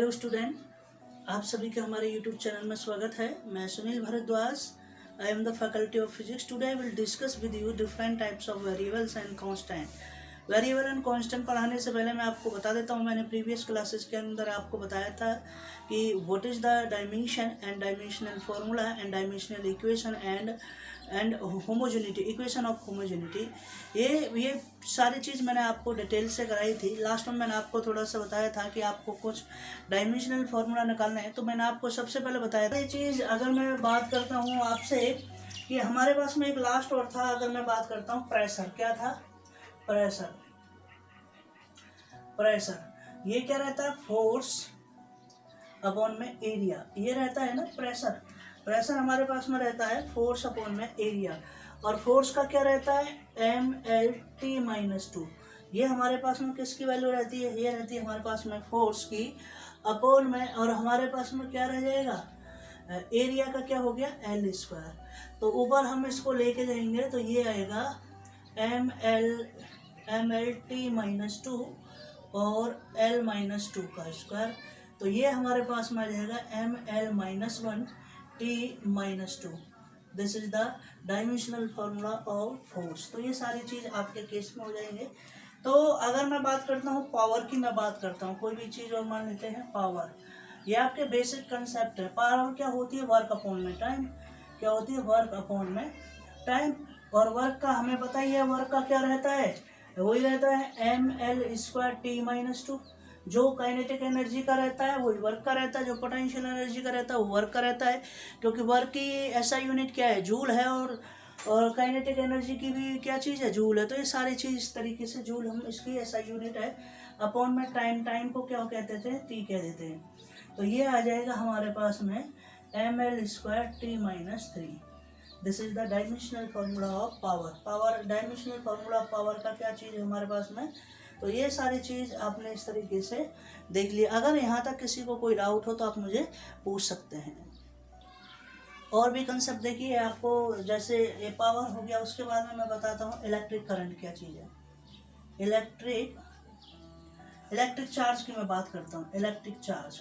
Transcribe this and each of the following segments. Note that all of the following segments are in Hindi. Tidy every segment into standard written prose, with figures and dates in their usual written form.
हेलो स्टूडेंट, आप सभी का हमारे यूट्यूब चैनल में स्वागत है। मैं Sunil Bhardwaj, I am the faculty of physics. Today I will discuss with you different types of variables and constant. Variable and constant पढ़ाने से पहले मैं आपको बता देता हूँ, मैंने प्रीवियस क्लासेस के अंदर आपको बताया था कि what is the dimension and dimensional formula and dimensional equation and homogeneity, equation of homogeneity. ये सारी चीज़ मैंने आपको डिटेल से कराई थी। लास्ट में मैंने आपको थोड़ा सा बताया था कि आपको कुछ डायमेंशनल फार्मूला निकालना है, तो मैंने आपको सबसे पहले बताया था ये चीज़। अगर मैं बात करता हूँ आपसे कि हमारे पास में एक लास्ट और था, अगर मैं बात करता हूँ प्रेशर, क्या था? प्रेशर ये क्या रहता है? फोर्स अपॉन में एरिया, ये रहता है ना प्रेशर। प्रेशर हमारे पास में रहता है फोर्स अपॉन में एरिया, और फोर्स का क्या रहता है? MLT-2। ये हमारे पास में किसकी वैल्यू रहती है? ये रहती है हमारे पास में फोर्स की अपॉन में, और हमारे पास में क्या रह जाएगा? एरिया का क्या हो गया? L²। तो ऊपर हम इसको लेके जाएंगे तो ये आएगा MLT-2 और L-2 का स्क्वायर। तो ये हमारे पास में आ जाएगा ML-1T-2। This is the dimensional formula of force. तो ये सारी चीज़ आपके केस में हो जाएंगे। तो अगर मैं बात करता हूँ पावर की, मैं बात करता हूँ कोई भी चीज़ और मान लेते हैं पावर। ये आपके बेसिक कंसेप्ट है। पावर क्या होती है? वर्क अपॉन में टाइम। क्या होती है? वर्क अपॉन में टाइम। और वर्क का हमें पता ही है, वर्क का क्या रहता है? वही रहता है ML²T-2। जो काइनेटिक एनर्जी का रहता है वही वर्क का रहता है, जो पोटेंशियल एनर्जी का रहता है वो वर्क का रहता है। क्योंकि वर्क की ऐसा यूनिट क्या है? जूल है, और काइनेटिक एनर्जी की भी क्या चीज़ है? जूल है। तो ये सारी चीज़ इस तरीके से जूल हम इसकी ऐसा यूनिट है। अपॉन में टाइम, टाइम को क्या कहते थे? टी कह देते हैं। तो ये आ जाएगा हमारे पास में ML²T-3। This is the dimensional formula of power. Dimensional formula of power का क्या चीज़ है हमारे पास में? तो ये सारी चीज़ आपने इस तरीके से देख लिया। अगर यहाँ तक किसी को कोई डाउट हो तो आप मुझे पूछ सकते हैं। और भी कंसेप्ट देखिए आपको, जैसे ये पावर हो गया, उसके बाद में मैं बताता हूँ इलेक्ट्रिक करंट क्या चीज़ है। इलेक्ट्रिक चार्ज की मैं बात करता हूँ। इलेक्ट्रिक चार्ज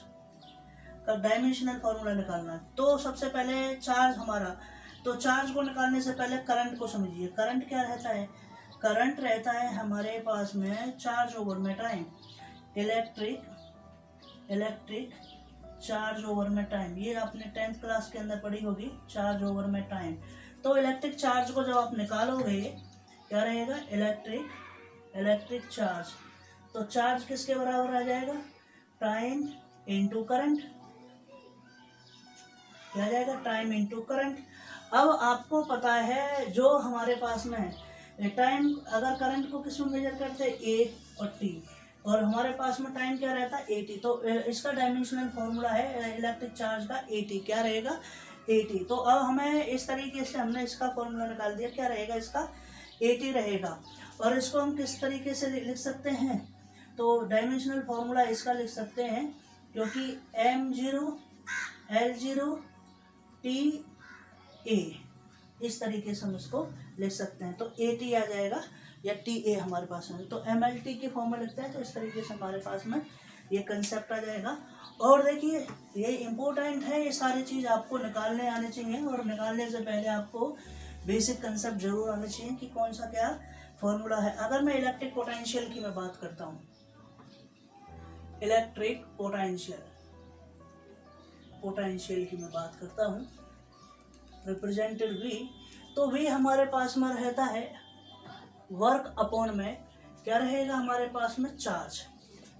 का डायमेंशनल फार्मूला निकालना है। तो सबसे पहले चार्ज हमारा, तो चार्ज को निकालने से पहले करंट को समझिए। करंट क्या रहता है? करंट रहता है हमारे पास में चार्ज ओवर में टाइम। इलेक्ट्रिक चार्ज ओवर में टाइम, ये आपने 10th क्लास के अंदर पढ़ी होगी, चार्ज ओवर में टाइम। तो इलेक्ट्रिक चार्ज को जब आप निकालोगे क्या रहेगा? Electric charge. तो चार्ज किसके बराबर आ जाएगा? Time into current. क्या आ जाएगा? Time into current. अब आपको पता है जो हमारे पास में है टाइम, अगर करंट को किस में मेजर करते हैं? ए और टी, और हमारे पास में टाइम क्या रहता है? AT। तो इसका डायमेंशनल फार्मूला है इलेक्ट्रिक चार्ज का AT। क्या रहेगा? AT। तो अब हमें इस तरीके से हमने इसका फार्मूला निकाल दिया। क्या रहेगा? इसका AT रहेगा। और इसको हम किस तरीके से लिख सकते हैं? तो डायमेंशनल फार्मूला इसका लिख सकते हैं, क्योंकि M0L0TA, इस तरीके से हम इसको लिख सकते हैं। तो AT आ जाएगा या TA हमारे पास में। तो MLT की फॉर्म में लिखते हैं, तो इस तरीके से हमारे पास में ये कंसेप्ट आ जाएगा। और देखिए ये इम्पोर्टेंट है, ये सारी चीज़ आपको निकालने आने चाहिए, और निकालने से पहले आपको बेसिक कंसेप्ट जरूर आने चाहिए कि कौन सा क्या फॉर्मूला है। अगर मैं इलेक्ट्रिक पोटेंशियल की मैं बात करता हूँ, इलेक्ट्रिक पोटेंशियल की मैं बात करता हूँ, रिप्रेजेंटेड V। तो V हमारे पास में रहता है वर्क अपॉन में क्या रहेगा? हमारे पास में चार्ज।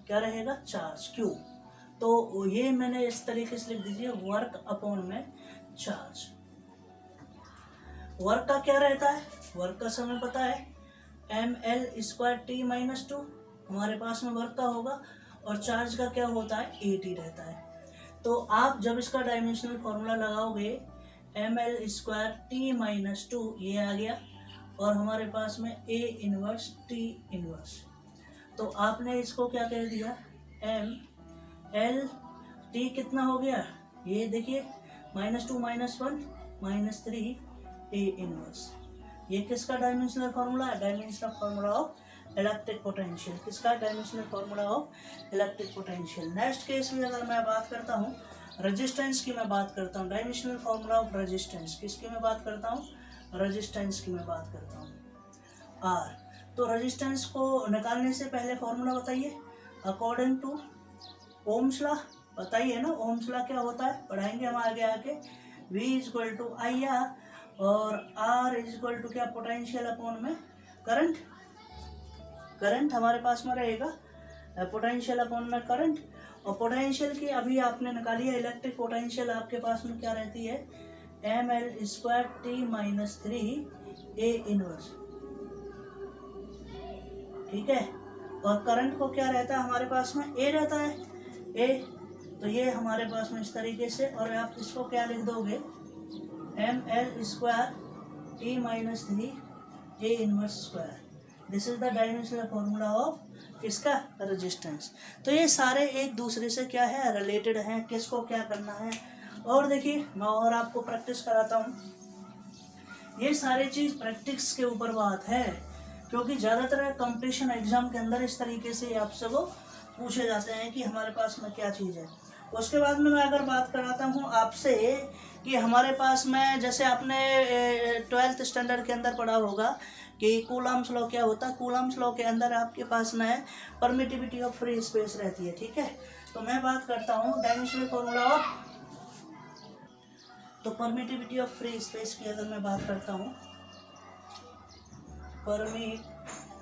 क्या रहेगा? चार्ज। क्यों? तो ये मैंने इस तरीके से लिख दीजिए, वर्क अपॉन में चार्ज। वर्क का क्या रहता है? वर्क का समय पता है, ML²T-2 हमारे पास में वर्क का होगा, और चार्ज का क्या होता है? AT रहता है। तो आप जब इसका डायमेंशनल फार्मूला लगाओगे ML²T-2, ये आ गया, और हमारे पास में A इनवर्स T इनवर्स। तो आपने इसको क्या कह दिया? ML कितना हो गया? ये देखिए -2 -1 -3 A इनवर्स। ये किसका डायमेंशनल फार्मूला है? Dimensional formula of electric potential. किसका? Dimensional formula of electric potential. Next case में अगर मैं बात करता हूँ रेजिस्टेंस की, मैं बात करता हूँ डायमेंशनल फार्मूला ऑफ रेजिस्टेंस। किसकी मैं बात करता हूँ? रेजिस्टेंस की मैं बात करता हूँ, आर। तो रेजिस्टेंस को निकालने से पहले फार्मूला बताइए अकॉर्डिंग टू ओम्स लॉ। बताइए ना ओम्स लॉ क्या होता है, पढ़ाएंगे हम आगे आके। V equal to I R और R इक्वल टू क्या? पोटेंशियल अपॉन में करंट। करंट हमारे पास में रहेगा पोटेंशियल अपॉन में करंट। और पोटेंशियल की अभी आपने निकाली है इलेक्ट्रिक पोटेंशियल, आपके पास में क्या रहती है? ml² t-3 A inverse. ठीक है। और करंट को क्या रहता है हमारे पास में? A रहता है, A। तो ये हमारे पास में इस तरीके से, और आप इसको क्या लिख दोगे? ml² t-3 A inverse square. This is the dimensional formula of किसका? रेजिस्टेंस। तो ये सारे एक दूसरे से क्या है? रिलेटेड हैं, किसको क्या करना है। और देखिए मैं और आपको प्रैक्टिस कराता हूँ। ये सारी चीज़ प्रैक्टिस के ऊपर बात है, क्योंकि ज़्यादातर कंपटीशन एग्जाम के अंदर इस तरीके से आपसे वो पूछे जाते हैं कि हमारे पास में क्या चीज़ है। उसके बाद में मैं अगर बात कराता हूँ आपसे कि हमारे पास में, जैसे आपने 12th स्टैंडर्ड के अंदर पढ़ा होगा कि कूलम्स लॉ क्या होता है। कूलम्स लॉ के अंदर आपके पास में परमिटिविटी ऑफ फ्री स्पेस रहती है। ठीक है। तो मैं बात करता हूँ डायमेंशनल फॉर्मूला ऑफ, तो परमिटिविटी ऑफ फ्री स्पेस की अगर मैं बात करता हूँ, permittivity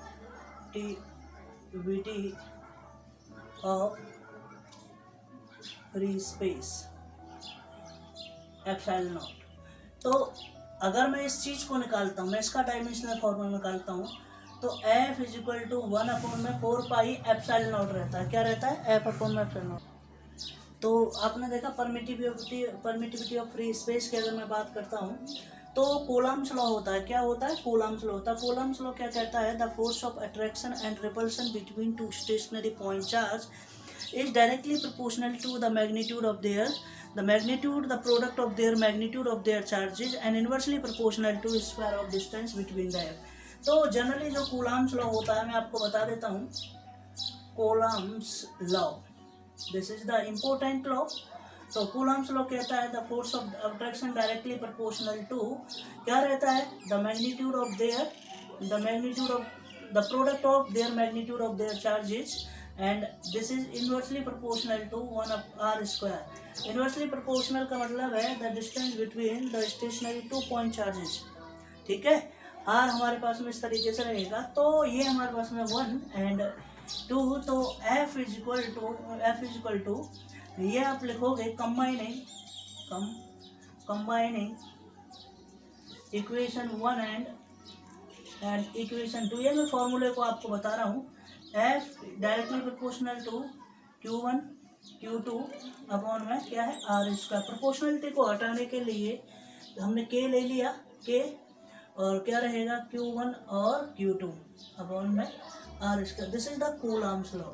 of free space epsilon not. तो अगर मैं इस चीज़ को निकालता हूँ, मैं इसका डायमेंशनल फॉर्मूला निकालता हूँ, तो F equal to 1/4 pi epsilon naught रहता है। क्या रहता है? F/एप्सिलॉन नॉट। तो आपने देखा परमिटिविटी ऑफ फ्री स्पेस की अगर मैं बात करता हूँ, तो कूलम्स लॉ होता है। क्या होता है? कूलम्स लॉ होता है। कूलम्स लॉ क्या कहता है? The force of attraction and repulsion between two stationary point charge is directly proportional to the magnitude of their the product of their magnitude of their charges and inversely proportional to square of distance between them। तो जनरली जो कूलम्स लॉ होता है मैं आपको बता देता हूँ। Coulomb's law, this is the important law. तो कूलम्स लॉ कहता है the force of attraction directly proportional to क्या रहता है? The magnitude of the product of their magnitude of their charges and this is inversely proportional to 1/r²। Inversely proportional का मतलब है the distance between the stationary 2 point charges। ठीक है। r हमारे पास में इस तरीके से रहेगा, तो ये हमारे पास में 1 and 2, तो f इक्वल टू ये आप लिखोगे कंबाइनिंग इक्वेशन 1 एंड इक्वेशन 2। ये मैं फॉर्मूले को आपको बता रहा हूँ। F directly proportional to Q1 Q2 upon में क्या है? R²। प्रोपोर्शनलिटी को हटाने के लिए हमने K ले लिया, K, और क्या रहेगा? Q1 और Q2 अपॉन में R²। This is the Coulomb's law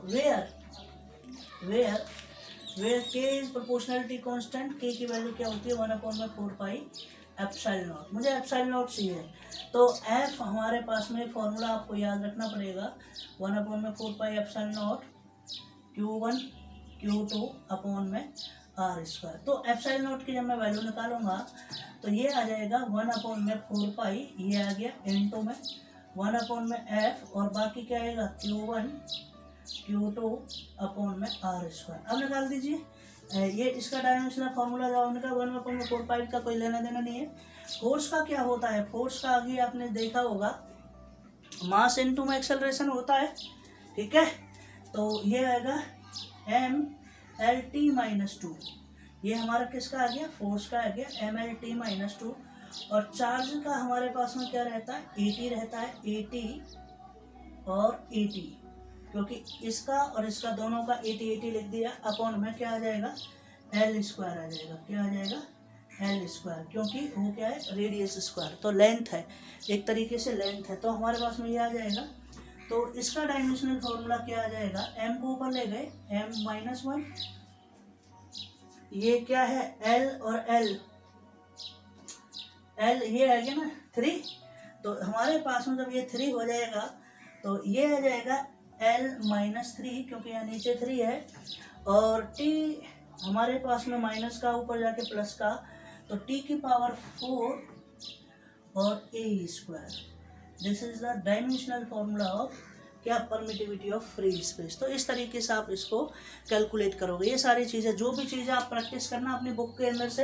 where K is proportionality constant. K की वैल्यू क्या होती है? 1/4 पाई एप्सिलॉन नॉट। मुझे एप्सिलॉन नॉट चाहिए, तो F हमारे पास में फॉर्मूला आपको याद रखना पड़ेगा 1/4 pi epsilon not Q1 Q2 upon में R²। तो एप्सिलॉन नॉट की जब मैं वैल्यू निकालूंगा तो ये आ जाएगा 1/4 पाई, ये आ गया इनटू में 1/f, और बाकी क्या आएगा? Q1 Q2 अपॉन में R²। अब निकाल दीजिए ये इसका डायमेंशनल फार्मूला जो हमने कहा 1/4 पाई का कोई लेना देना नहीं है। फोर्स का क्या होता है? फोर्स का आगे आपने देखा होगा मास इनटू में एक्सेलरेशन होता है। ठीक है। तो ये आएगा mLT-2। ये हमारा किसका आ गया? फोर्स का आ गया mLT-2। और चार्ज का हमारे पास में क्या रहता है? AT रहता है, AT और AT, क्योंकि इसका और इसका दोनों का 80 लिख दिया अपॉन में क्या आ जाएगा? L² आ जाएगा। क्या आ जाएगा? L², क्योंकि वो क्या है? रेडियस स्क्वायर, तो लेंथ है, एक तरीके से लेंथ है, तो हमारे पास में ये आ जाएगा। तो इसका डायमेंशनल फॉर्मूला क्या आ जाएगा? m को ऊपर ले गए, m-1, ये क्या है? L और L ये आ गया ना 3। तो हमारे पास में जब ये 3 हो जाएगा तो ये आ जाएगा L-3 क्योंकि यहाँ नीचे 3 है, और t हमारे पास में माइनस का ऊपर जाके प्लस का, तो t की पावर 4 और a square. This is the dimensional formula of क्या, परमिटिविटी ऑफ फ्री स्पेस। तो इस तरीके से आप इसको कैलकुलेट करोगे। ये सारी चीज़ें, जो भी चीज़ें आप प्रैक्टिस करना अपनी बुक के अंदर से,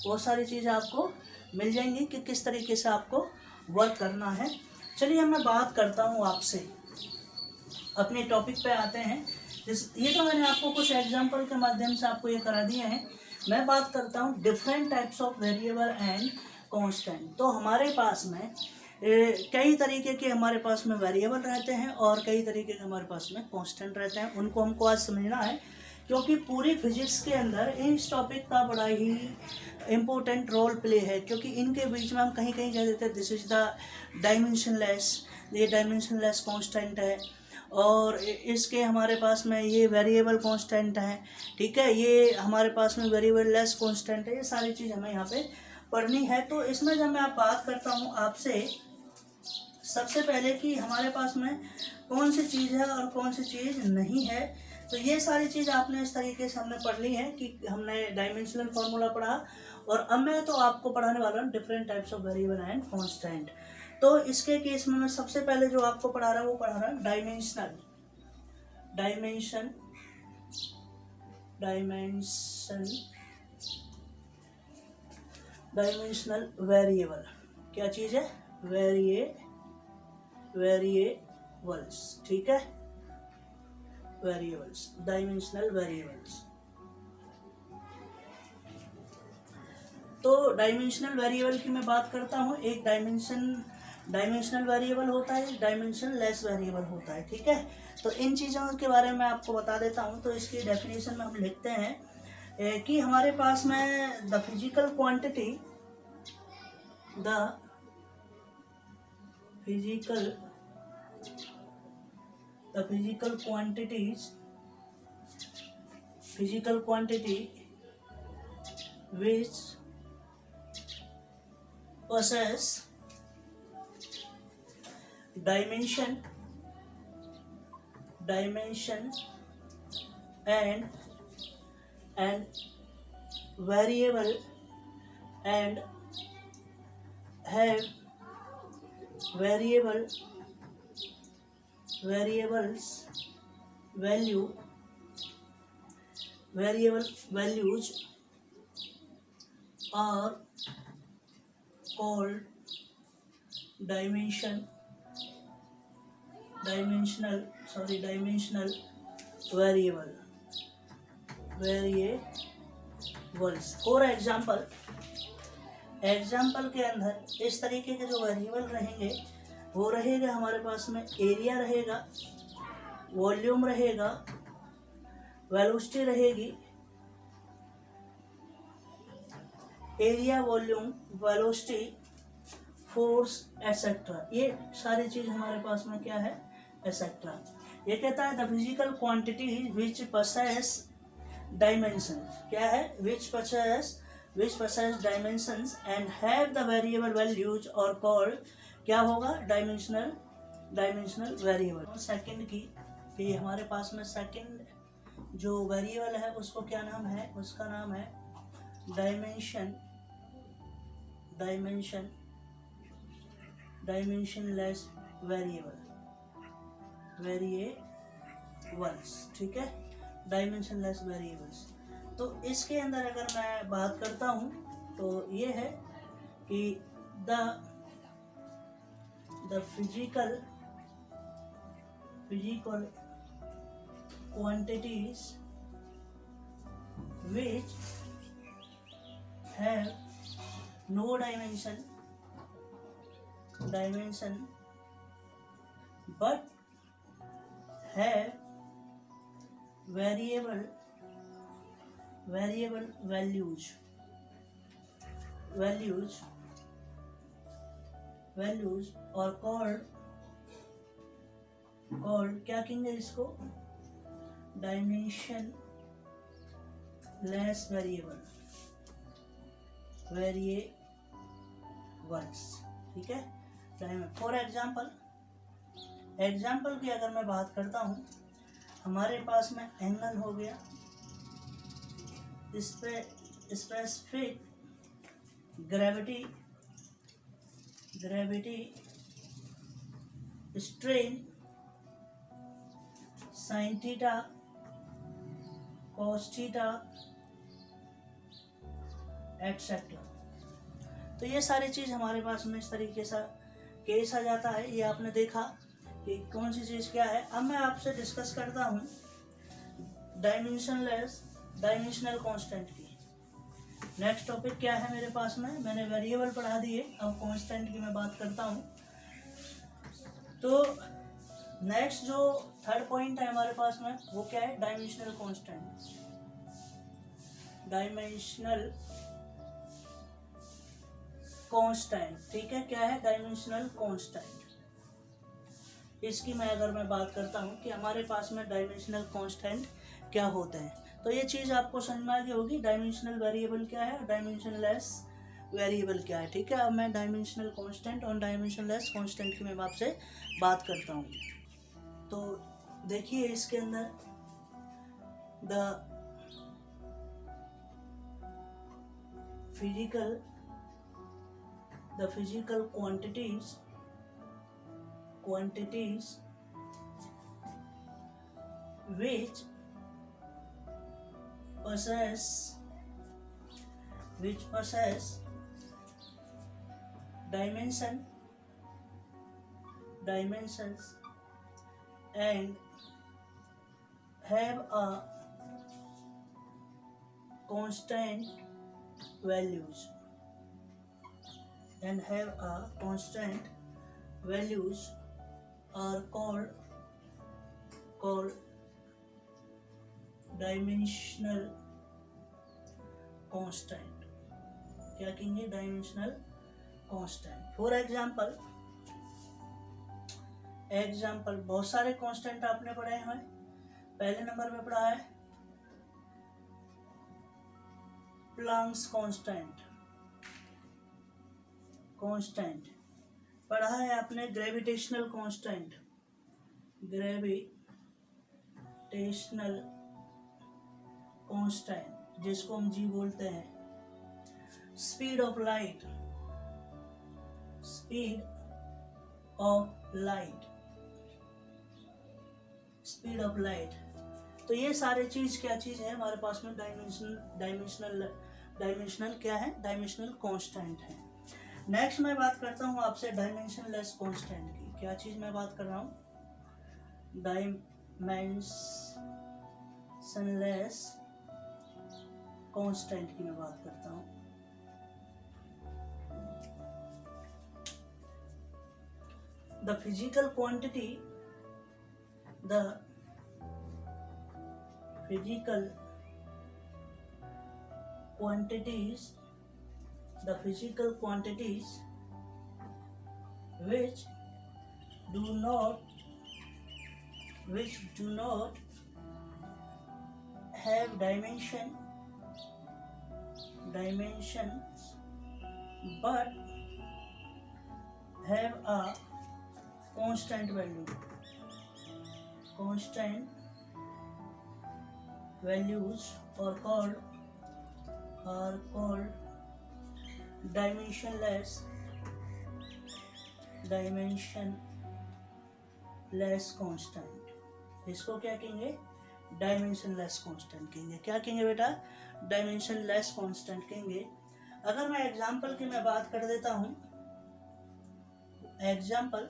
वो सारी चीज़ें आपको मिल जाएंगी कि किस तरीके से आपको वर्क करना है। चलिए मैं बात करता हूँ आपसे, अपने टॉपिक पे आते हैं। ये तो मैंने आपको कुछ एग्जाम्पल के माध्यम से आपको ये करा दिए हैं। मैं बात करता हूँ different types of variable and constant. तो हमारे पास में कई तरीके के हमारे पास में वेरिएबल रहते हैं और कई तरीके के हमारे पास में कांस्टेंट रहते हैं। उनको हमको आज समझना है, क्योंकि पूरी फिजिक्स के अंदर इस टॉपिक का बड़ा ही इम्पोर्टेंट रोल प्ले है, क्योंकि इनके बीच में हम कहीं कहीं कह देते हैं दिस इज द डायमेंशनलेस, ये डायमेंशनलेस कांस्टेंट है, और इसके हमारे पास में ये वेरिएबल कांस्टेंट है, ठीक है, ये हमारे पास में वेरिएबल लेस कांस्टेंट है। ये सारी चीज़ हमें यहाँ पे पढ़नी है। तो इसमें जब मैं बात करता हूँ आपसे, सबसे पहले कि हमारे पास में कौन सी चीज़ है और कौन सी चीज़ नहीं है, तो ये सारी चीज़ आपने इस तरीके से हमने पढ़ ली है कि हमने डायमेंशनल फार्मूला पढ़ा, और अब मैं तो आपको पढ़ाने वाला हूँ different types of variable and constant. तो इसके केस में मैं सबसे पहले जो आपको पढ़ा रहा हूँ वो पढ़ा रहा हूँ डायमेंशनल वेरिएबल। क्या चीज़ है? वेरिएबल्स, ठीक है, वेरिएबल्स, डायमेंशनल वेरिएबल्स। तो डायमेंशनल वेरिएबल की मैं बात करता हूँ। एक डायमेंशनल वेरिएबल होता है, डायमेंशन लेस वेरिएबल होता है, ठीक है। तो इन चीज़ों के बारे में आपको बता देता हूँ। तो इसकी डेफिनेशन में हम लिखते हैं कि हमारे पास में the physical quantity which possess dimension and variable and have variables values are called dimensional variables। For example के अंदर इस तरीके के जो वेरिएबल रहेंगे वो रहेगा हमारे पास में एरिया रहेगा, वॉल्यूम रहेगा, वेलोसिटी रहेगी, area, volume, velocity, force etcetera. ये सारी चीज हमारे पास में क्या है? एटसेट्रा। ये कहता है the physical quantity which possess dimension. क्या है? विच possess dimensions and have the variable values or called, क्या होगा? Dimensional variable. सेकंड की, ये हमारे पास में सेकंड जो वेरिएबल है उसको क्या नाम है? उसका नाम है डायमेंशनलेस वेरिएबल्स, ठीक है, डायमेंशनलेस वेरिएबल्स। तो इसके अंदर अगर मैं बात करता हूँ तो ये है कि the physical quantities which have no dimension but have variable values और called क्या कहेंगे इसको? डायमेंशनलेस वेरिएबल्स, ठीक है। फॉर एग्जाम्पल की अगर मैं बात करता हूँ, हमारे पास में एंगल हो गया, इस पे specific gravity strain sine theta cos theta etcetera. तो ये सारी चीज़ हमारे पास में इस तरीके से केस आ जाता है। ये आपने देखा कि कौन सी चीज़ क्या है। अब मैं आपसे डिस्कस करता हूँ डायमेंशनल कांस्टेंट की। नेक्स्ट टॉपिक क्या है मेरे पास में, मैंने वेरिएबल पढ़ा दिए, अब कांस्टेंट की मैं बात करता हूँ। तो नेक्स्ट जो थर्ड पॉइंट है हमारे पास में वो क्या है, डायमेंशनल कांस्टेंट। डायमेंशनल कांस्टेंट, ठीक है, क्या है डायमेंशनल कांस्टेंट। इसकी मैं अगर मैं बात करता हूँ कि हमारे पास में डायमेंशनल कांस्टेंट क्या होते हैं, तो ये चीज़ आपको समझ में आ गई होगी। डायमेंशनल वेरिएबल क्या है, डायमेंशनलेस वेरिएबल क्या है, ठीक है। अब मैं डायमेंशनल कांस्टेंट और डायमेंशनलेस कांस्टेंट की मैं आपसे बात करता हूँ। तो देखिए इसके अंदर the physical quantities which possess dimensions and have a constant values are called dimensional constant. क्या कहेंगे, डायमेंशनल कांस्टेंट। फॉर एग्जांपल बहुत सारे कांस्टेंट आपने पढ़े हैं। पहले नंबर पे पढ़ा है प्लैंक्स कांस्टेंट पढ़ा है आपने, ग्रेविटेशनल कांस्टेंट जिसको हम जी बोलते हैं। Speed of light. तो ये सारे चीज क्या चीज है हमारे पास में, डायमेंशनल क्या है, डायमेंशनल कांस्टेंट है। नेक्स्ट मैं बात करता हूँ आपसे डायमेंशनलेस कांस्टेंट की। क्या चीज मैं बात कर रहा हूँ, डायमेंशनलेस कांस्टेंट की मैं बात करता हूँ। The physical quantities which do not have dimensions but have a constant values are called dimensionless constant. इसको क्या कहेंगे, डायमेंशनलेस कांस्टेंट कहेंगे। क्या कहेंगे बेटा, डायमेंशनलेस कांस्टेंट कहेंगे। अगर मैं एग्जांपल की मैं बात कर देता हूँ, एग्जांपल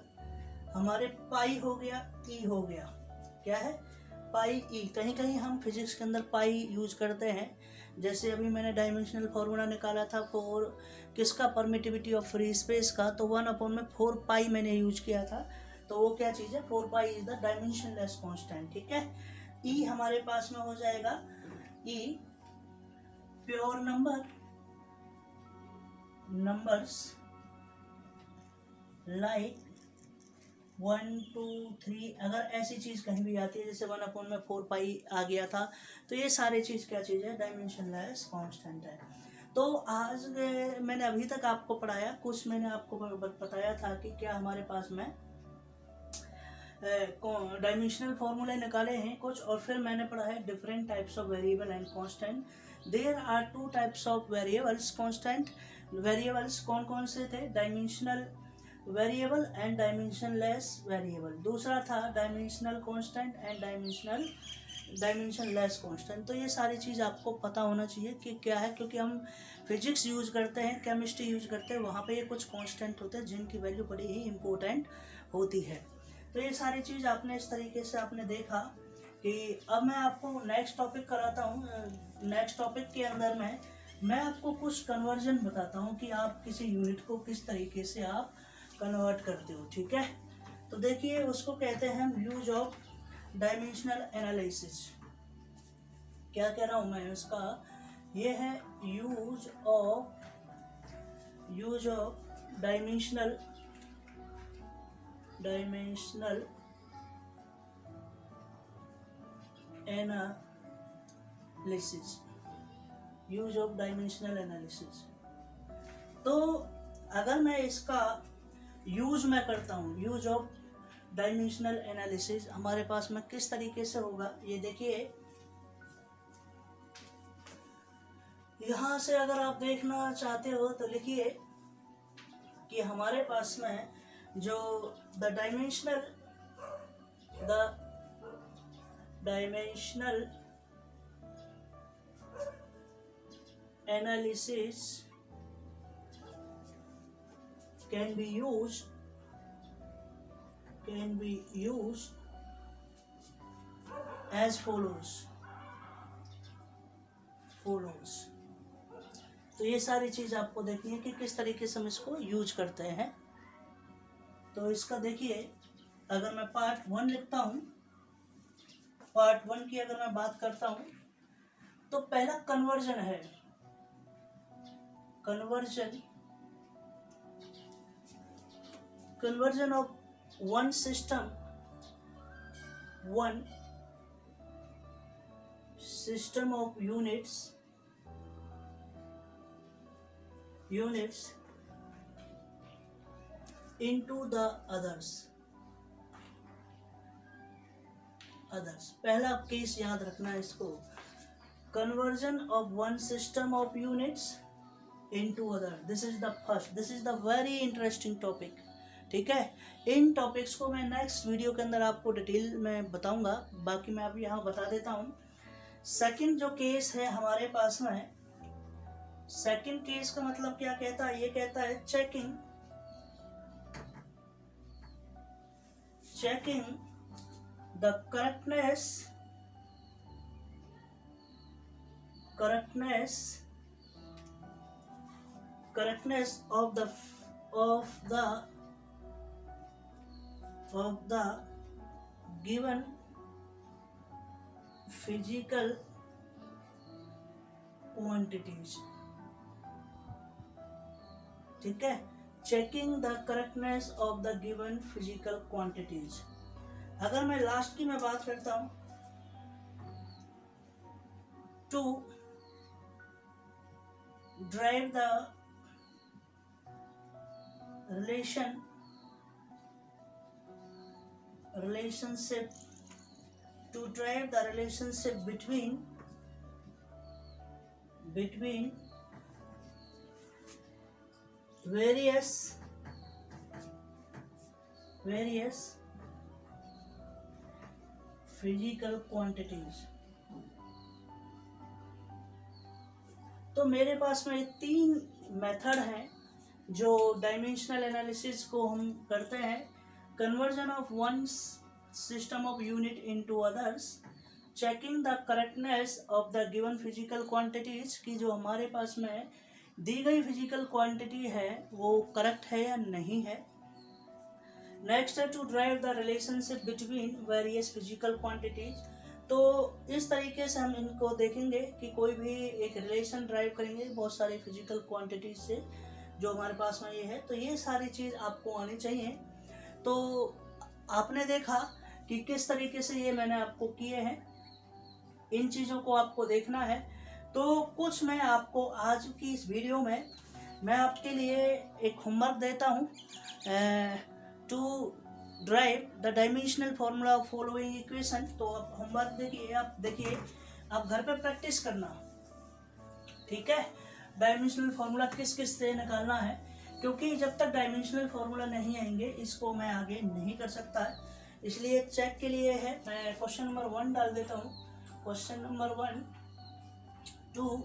हमारे पाई हो गया, ई हो गया, क्या है पाई ई। कहीं कहीं हम फिजिक्स के अंदर पाई यूज करते हैं। जैसे अभी मैंने डायमेंशनल फार्मूला निकाला था फॉर किसका, परमिटिविटी ऑफ फ्री स्पेस का, तो 1/4 पाई मैंने यूज किया था। तो वो क्या चीज़ है, 4 pi is the dimensionless constant, ठीक है। ई हमारे पास में हो जाएगा, ई प्योर नंबर्स लाइक 1 2 3। अगर ऐसी चीज़ कहीं भी आती है जैसे 1/4 पाई आ गया था, तो ये सारी चीज़ क्या चीज़ है, डायमेंशनलेस कांस्टेंट है। तो आज मैंने अभी तक आपको पढ़ाया, कुछ मैंने आपको बताया था कि क्या हमारे पास में डायमेंशनल फॉर्मूले निकाले हैं कुछ, और फिर मैंने पढ़ा है different types of variable and constant. There are two types of variables constant. Variables कौन कौन से थे? Dimensional variable and dimensionless variable. दूसरा था dimensional constant and dimensionless constant. तो ये सारी चीज़ आपको पता होना चाहिए कि क्या है, क्योंकि हम फिजिक्स यूज़ करते हैं, केमिस्ट्री यूज़ करते हैं, वहाँ पे ये कुछ कांस्टेंट होते हैं जिनकी वैल्यू बड़ी ही इम्पोर्टेंट होती है। तो ये सारी चीज़ आपने इस तरीके से आपने देखा कि अब मैं आपको नेक्स्ट टॉपिक कराता हूँ। नेक्स्ट टॉपिक के अंदर मैं आपको कुछ कन्वर्जन बताता हूँ कि आप किसी यूनिट को किस तरीके से आप कन्वर्ट करते हो, ठीक है। तो देखिए, उसको कहते हैं हम यूज ऑफ डायमेंशनल एनालिसिस। क्या कह रहा हूँ मैं उसका? ये है use of dimensional analysis. Use of dimensional analysis. तो अगर मैं इसका यूज मैं करता हूँ, यूज ऑफ डायमेंशनल एनालिसिस हमारे पास में किस तरीके से होगा, ये देखिए। यहाँ से अगर आप देखना चाहते हो तो लिखिए कि हमारे पास में जो the dimensional analysis can be used as follows। तो ये सारी चीज आपको देखनी है कि किस तरीके से हम इसको यूज करते हैं। तो इसका देखिए, अगर मैं पार्ट 1 लिखता हूँ, पार्ट 1 की अगर मैं बात करता हूँ, तो पहला कन्वर्जन है। Conversion of one system of units into the others। पहला केस याद रखना है इसको, conversion of one system of units into other. This is the very interesting topic, ठीक है। इन टॉपिक्स को मैं नेक्स्ट वीडियो के अंदर आपको डिटेल में बताऊंगा, बाकी मैं अभी यहाँ बता देता हूँ। सेकंड जो केस है हमारे पास में, सेकंड केस का मतलब क्या कहता है? ये कहता है checking the correctness of the given physical quantities, ठीक है। Checking the correctness of the given physical quantities. अगर मैं लास्ट की मैं बात करता हूं, to derive the relationship between various physical quantities। तो मेरे पास में 3 मेथड हैं जो डायमेंशनल एनालिसिस को हम करते हैं। Conversion of one system of unit into others, checking the correctness of the given physical quantities, की जो हमारे पास में दी गई फिजिकल क्वांटिटी है वो करेक्ट है या नहीं है। नेक्स्ट है to derive the relationship between various physical quantities. तो इस तरीके से हम इनको देखेंगे कि कोई भी एक रिलेशन ड्राइव करेंगे बहुत सारी फिजिकल क्वांटिटीज से जो हमारे पास में ये है। तो ये सारी चीज़ आपको आनी चाहिए। तो आपने देखा कि किस तरीके से ये मैंने आपको किए हैं, इन चीज़ों को आपको देखना है। तो कुछ मैं आपको आज की इस वीडियो में मैं आपके लिए एक होमवर्क देता हूँ, to derive the dimensional formula of following equation. तो अब होमवर्क देखिए आप घर पे प्रैक्टिस करना, ठीक है। डायमेंशनल फॉर्मूला किस किस से निकालना है, क्योंकि जब तक डायमेंशनल फॉर्मूला नहीं आएंगे इसको मैं आगे नहीं कर सकता है। इसलिए चेक के लिए है, मैं क्वेश्चन नंबर 1 डाल देता हूँ। Question number 1, to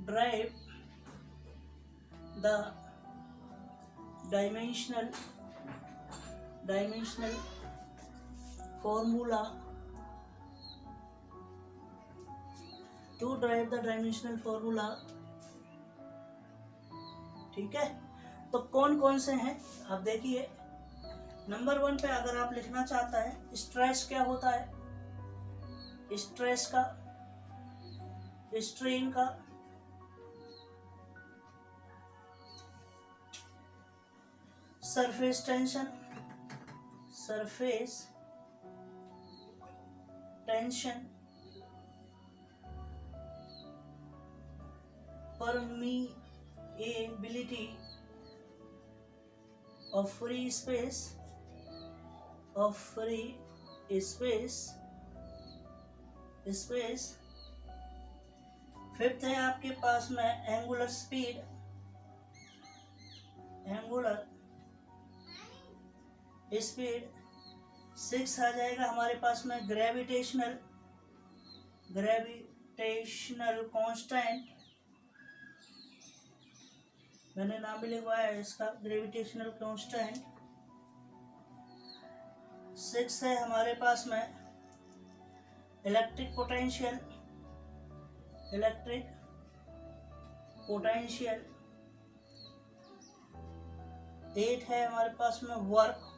derive the dimensional formula, to derive the dimensional formula, ठीक है। तो कौन कौन से हैं आप देखिए। नंबर 1 पे अगर आप लिखना चाहता है स्ट्रेस क्या होता है, स्ट्रेस का, स्ट्रेन का, surface tension, permeability of free space, fifth है आपके पास में एंगुलर स्पीड, सिक्स आ जाएगा हमारे पास में ग्रेविटेशनल कांस्टेंट, मैंने नाम भी लिखवाया है इसका, ग्रेविटेशनल कांस्टेंट। 6 है हमारे पास में इलेक्ट्रिक पोटेंशियल, 8 है हमारे पास में वर्क,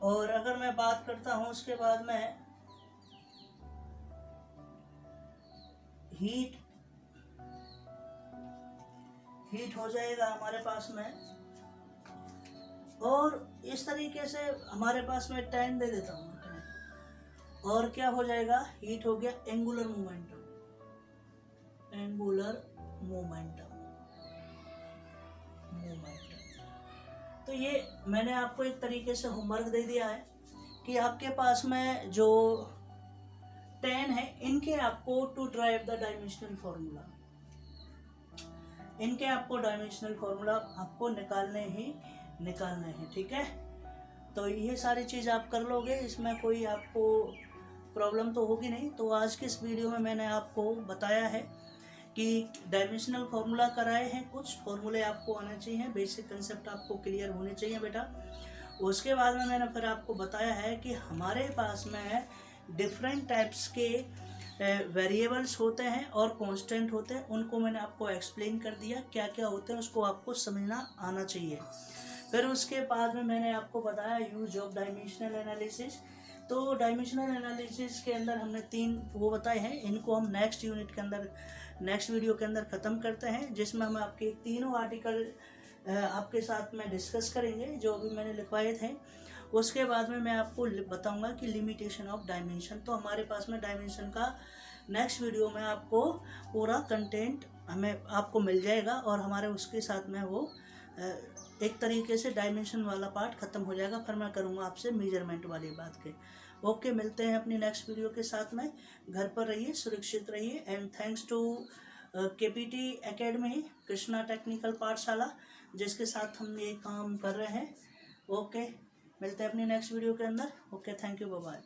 और अगर मैं बात करता हूं उसके बाद में हीट हो जाएगा हमारे पास में, और इस तरीके से हमारे पास में 10 दे देता हूँ, और क्या हो जाएगा, हीट हो गया एंगुलर मोमेंटम, तो ये मैंने आपको एक तरीके से होमवर्क दे दिया है कि आपके पास में जो 10 है इनके आपको to derive the dimensional formula, इनके आपको डायमेंशनल फॉर्मूला आपको निकालने हैं, ठीक है। तो ये सारी चीज़ आप कर लोगे, इसमें कोई आपको प्रॉब्लम तो होगी नहीं। तो आज के इस वीडियो में मैंने आपको बताया है कि डायमेंशनल फॉर्मूला कराए हैं, कुछ फॉर्मूले आपको आने चाहिए, बेसिक कंसेप्ट आपको क्लियर होने चाहिए बेटा। उसके बाद में मैंने फिर आपको बताया है कि हमारे पास में डिफरेंट टाइप्स के वेरिएबल्स होते हैं और कांस्टेंट होते हैं, उनको मैंने आपको एक्सप्लेन कर दिया क्या क्या होते हैं, उसको आपको समझना आना चाहिए। फिर उसके बाद में मैंने आपको बताया यूज ऑफ डायमेंशनल एनालिसिस। तो डायमेंशनल एनालिसिस के अंदर हमने 3 वो बताए हैं, इनको हम नेक्स्ट वीडियो के अंदर ख़त्म करते हैं, जिसमें हम आपके तीनों आर्टिकल आपके साथ में डिस्कस करेंगे जो अभी मैंने लिखवाए थे। उसके बाद में मैं आपको बताऊंगा कि लिमिटेशन ऑफ डायमेंशन। तो हमारे पास में डायमेंशन का नेक्स्ट वीडियो में आपको पूरा कंटेंट आपको मिल जाएगा, और हमारे उसके साथ में वो एक तरीके से डायमेंशन वाला पार्ट ख़त्म हो जाएगा। फिर मैं करूँगा आपसे मेजरमेंट वाली बात के। ओके, मिलते हैं अपनी नेक्स्ट वीडियो के साथ में। घर पर रहिए, सुरक्षित रहिए, and thanks to KPT academy Krishna technical Pathshala, जिसके साथ हम ये काम कर रहे हैं। ओके, मिलते हैं अपनी नेक्स्ट वीडियो के अंदर। Okay, thank you, bye bye.